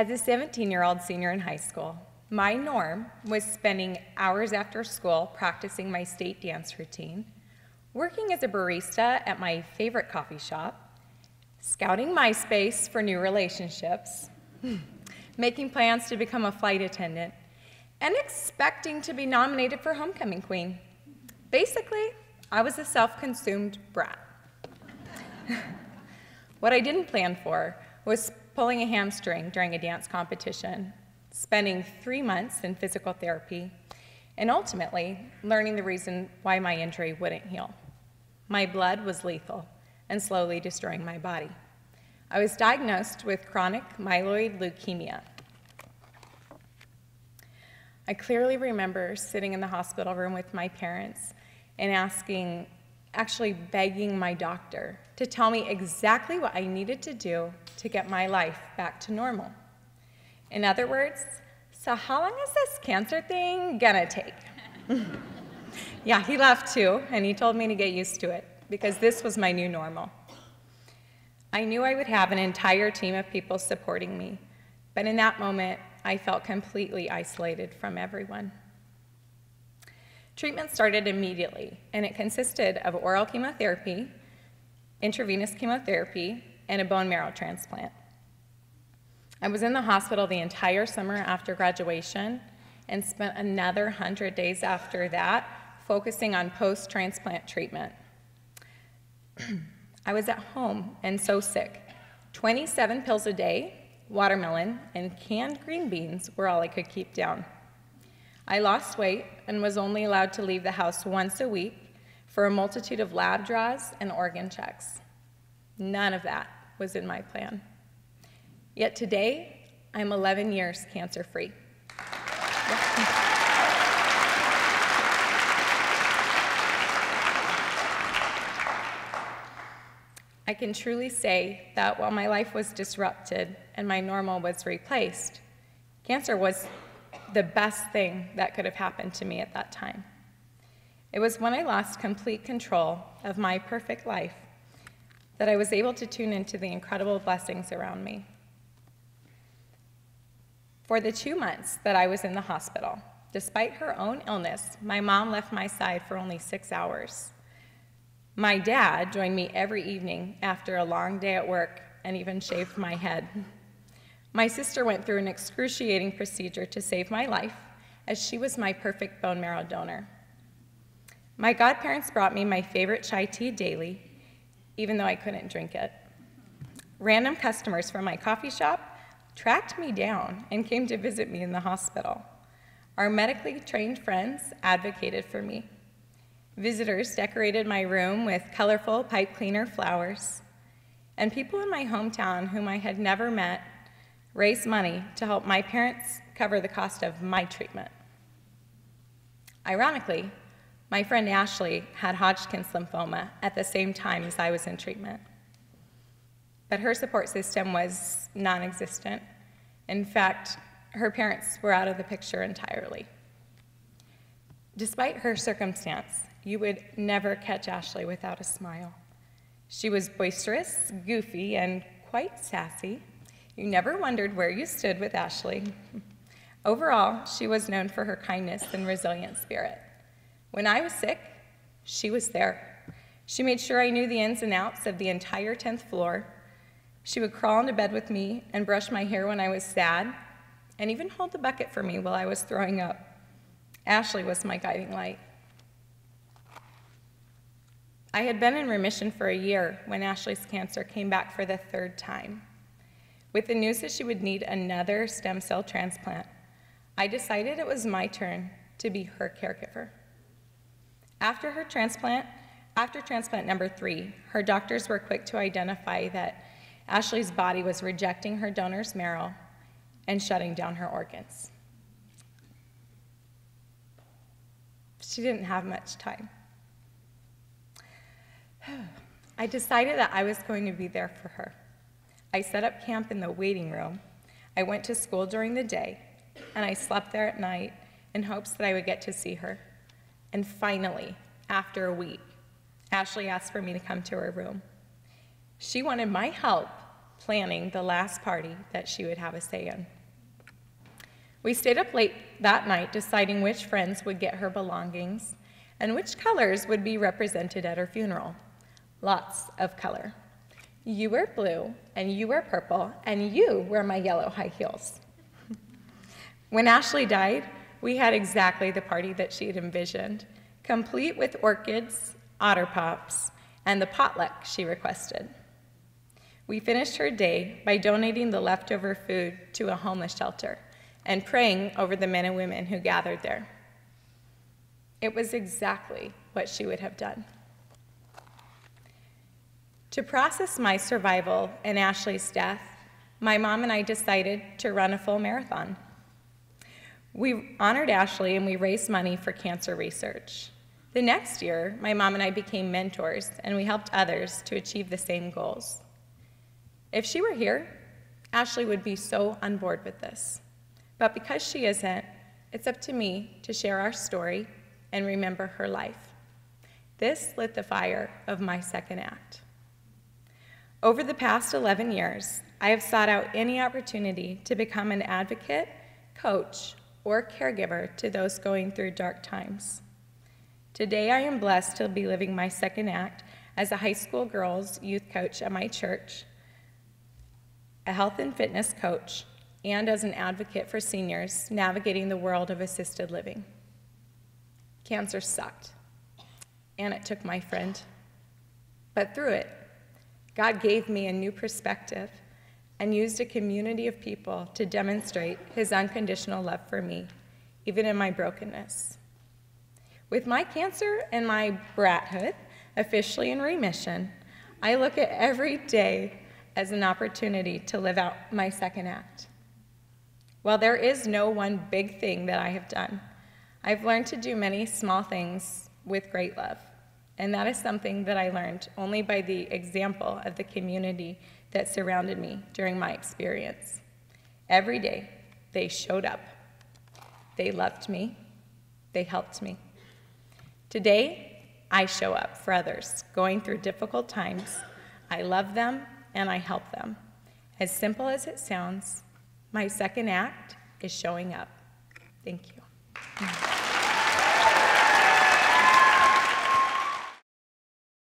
As a 17-year-old senior in high school, my norm was spending hours after school practicing my state dance routine, working as a barista at my favorite coffee shop, scouting MySpace for new relationships, making plans to become a flight attendant, and expecting to be nominated for homecoming queen. Basically, I was a self-consumed brat. What I didn't plan for was pulling a hamstring during a dance competition, spending 3 months in physical therapy, and ultimately learning the reason why my injury wouldn't heal. My blood was lethal and slowly destroying my body. I was diagnosed with chronic myeloid leukemia. I clearly remember sitting in the hospital room with my parents and actually begging my doctor to tell me exactly what I needed to do to get my life back to normal. In other words, so how long is this cancer thing gonna take? Yeah, he laughed too, and he told me to get used to it, because this was my new normal. I knew I would have an entire team of people supporting me, but in that moment, I felt completely isolated from everyone. Treatment started immediately, and it consisted of oral chemotherapy, intravenous chemotherapy, and a bone marrow transplant. I was in the hospital the entire summer after graduation and spent another 100 days after that focusing on post-transplant treatment. I was at home and so sick. 27 pills a day, watermelon, and canned green beans were all I could keep down. I lost weight and was only allowed to leave the house once a week for a multitude of lab draws and organ checks. None of that was in my plan. Yet today, I'm 11 years cancer-free. I can truly say that while my life was disrupted and my normal was replaced, cancer was the best thing that could have happened to me at that time. It was when I lost complete control of my perfect life that I was able to tune into the incredible blessings around me. For the 2 months that I was in the hospital, despite her own illness, my mom left my side for only 6 hours. My dad joined me every evening after a long day at work and even shaved my head. My sister went through an excruciating procedure to save my life, as she was my perfect bone marrow donor. My godparents brought me my favorite chai tea daily, even though I couldn't drink it. Random customers from my coffee shop tracked me down and came to visit me in the hospital. Our medically trained friends advocated for me. Visitors decorated my room with colorful pipe cleaner flowers, and people in my hometown whom I had never met raised money to help my parents cover the cost of my treatment. Ironically, my friend Ashley had Hodgkin's lymphoma at the same time as I was in treatment. But her support system was non-existent. In fact, her parents were out of the picture entirely. Despite her circumstance, you would never catch Ashley without a smile. She was boisterous, goofy, and quite sassy. You never wondered where you stood with Ashley. Overall, she was known for her kindness and resilient spirit. When I was sick, she was there. She made sure I knew the ins and outs of the entire 10th floor. She would crawl into bed with me and brush my hair when I was sad, and even hold the bucket for me while I was throwing up. Ashley was my guiding light. I had been in remission for a year when Ashley's cancer came back for the 3rd time. With the news that she would need another stem cell transplant, I decided it was my turn to be her caregiver. After transplant number 3, her doctors were quick to identify that Ashley's body was rejecting her donor's marrow and shutting down her organs. She didn't have much time. I decided that I was going to be there for her. I set up camp in the waiting room. I went to school during the day, and I slept there at night in hopes that I would get to see her. And finally, after a week, Ashley asked for me to come to her room. She wanted my help planning the last party that she would have a say in. We stayed up late that night deciding which friends would get her belongings and which colors would be represented at her funeral. Lots of color. You wear blue, and you wear purple, and you wear my yellow high heels. When Ashley died, we had exactly the party that she had envisioned, complete with orchids, otter pops, and the potluck she requested. We finished her day by donating the leftover food to a homeless shelter and praying over the men and women who gathered there. It was exactly what she would have done. To process my survival and Ashley's death, my mom and I decided to run a full marathon. We honored Ashley and we raised money for cancer research. The next year, my mom and I became mentors and we helped others to achieve the same goals. If she were here, Ashley would be so on board with this. But because she isn't, it's up to me to share our story and remember her life. This lit the fire of my second act. Over the past 11 years, I have sought out any opportunity to become an advocate, coach, or caregiver to those going through dark times. Today, I am blessed to be living my second act as a high school girls youth coach at my church, a health and fitness coach, and as an advocate for seniors navigating the world of assisted living. Cancer sucked, and it took my friend. But through it, God gave me a new perspective and used a community of people to demonstrate his unconditional love for me, even in my brokenness. With my cancer and my brathood officially in remission, I look at every day as an opportunity to live out my second act. While there is no one big thing that I have done, I've learned to do many small things with great love, and that is something that I learned only by the example of the community that surrounded me during my experience. Every day, they showed up. They loved me. They helped me. Today, I show up for others going through difficult times. I love them and I help them. As simple as it sounds, my second act is showing up. Thank you.